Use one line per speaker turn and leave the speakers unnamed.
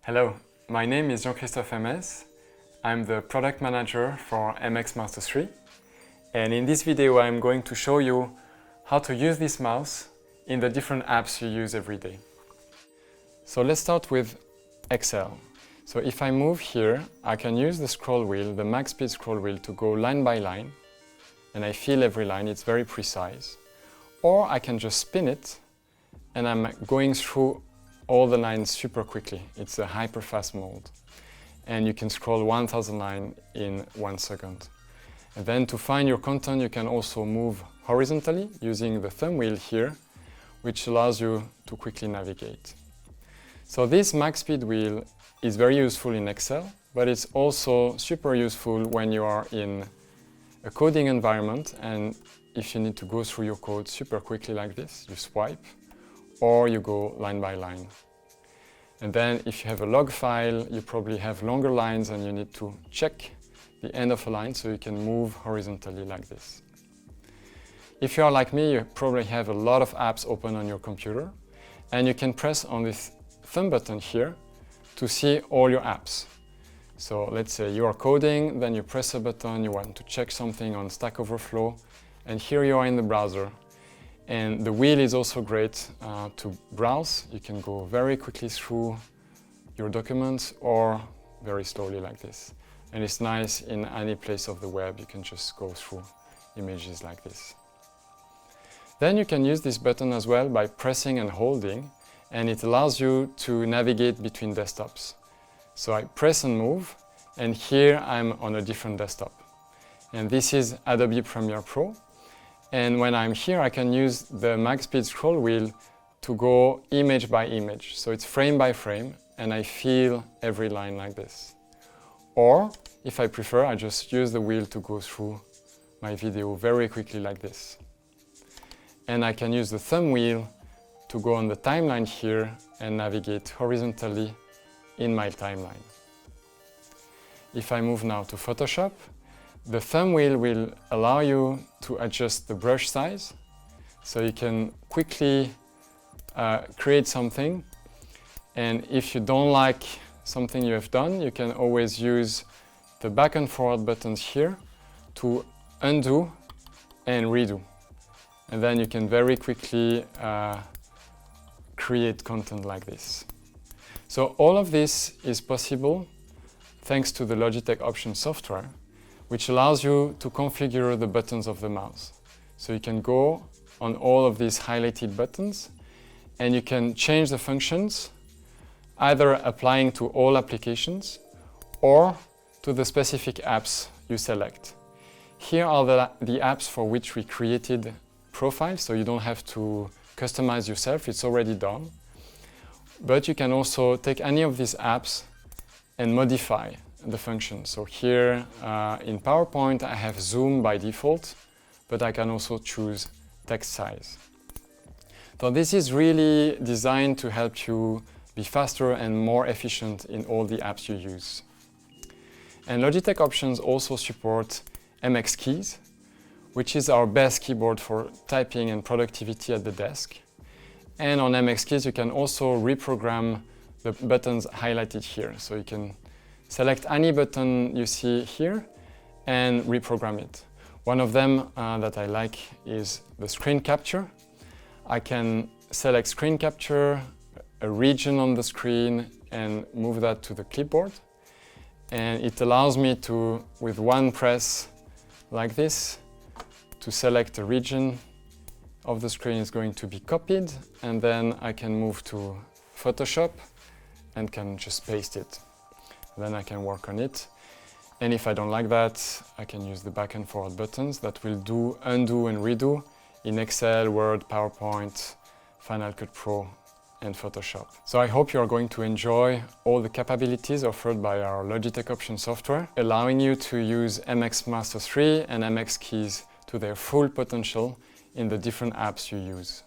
Hello, my name is Jean-Christophe MS. I'm the product manager for MX Master 3. And in this video I'm going to show you how to use this mouse in the different apps you use every day. So let's start with Excel. So if I move here, I can use the scroll wheel, the max speed scroll wheel, to go line by line. And I feel every line, it's very precise. Or I can just spin it and I'm going through all the lines super quickly. It's a hyper-fast mode. And you can scroll 1000 lines in 1 second. And then to find your content, you can also move horizontally using the thumb wheel here, which allows you to quickly navigate. So this max speed wheel is very useful in Excel, but it's also super useful when you are in a coding environment and if you need to go through your code super quickly like this, you swipe, or you go line by line. And then if you have a log file, you probably have longer lines and you need to check the end of a line so you can move horizontally like this. If you are like me, you probably have a lot of apps open on your computer and you can press on this thumb button here to see all your apps. So let's say you are coding, then you press a button, you want to check something on Stack Overflow, and here you are in the browser. And the wheel is also great to browse. You can go very quickly through your documents or very slowly like this. And it's nice in any place of the web, you can just go through images like this. Then you can use this button as well by pressing and holding, and it allows you to navigate between desktops. So I press and move, and here I'm on a different desktop. And this is Adobe Premiere Pro. And when I'm here, I can use the max speed scroll wheel to go image by image. So it's frame by frame, and I feel every line like this. Or, if I prefer, I just use the wheel to go through my video very quickly like this. And I can use the thumb wheel to go on the timeline here and navigate horizontally in my timeline. If I move now to Photoshop, the thumb wheel will allow you to adjust the brush size, so you can quickly create something. And if you don't like something you have done, you can always use the back and forward buttons here to undo and redo. And then you can very quickly create content like this. So all of this is possible thanks to the Logitech Options software, which allows you to configure the buttons of the mouse. So you can go on all of these highlighted buttons and you can change the functions, either applying to all applications or to the specific apps you select. Here are the apps for which we created profiles, so you don't have to customize yourself, it's already done. But you can also take any of these apps and modify the function. So here in PowerPoint I have zoom by default, but I can also choose text size. So this is really designed to help you be faster and more efficient in all the apps you use. And Logitech Options also support MX keys, which is our best keyboard for typing and productivity at the desk. And on MX keys you can also reprogram the buttons highlighted here. So you can select any button you see here and reprogram it. One of them that I like is the screen capture. I can select screen capture, a region on the screen, and move that to the clipboard. And it allows me to, with one press like this, to select a region of the screen is going to be copied, and then I can move to Photoshop and can just paste it. Then I can work on it. And if I don't like that, I can use the back and forward buttons that will do undo and redo in Excel, Word, PowerPoint, Final Cut Pro, and Photoshop. So I hope you are going to enjoy all the capabilities offered by our Logitech Options software, allowing you to use MX Master 3 and MX keys to their full potential in the different apps you use.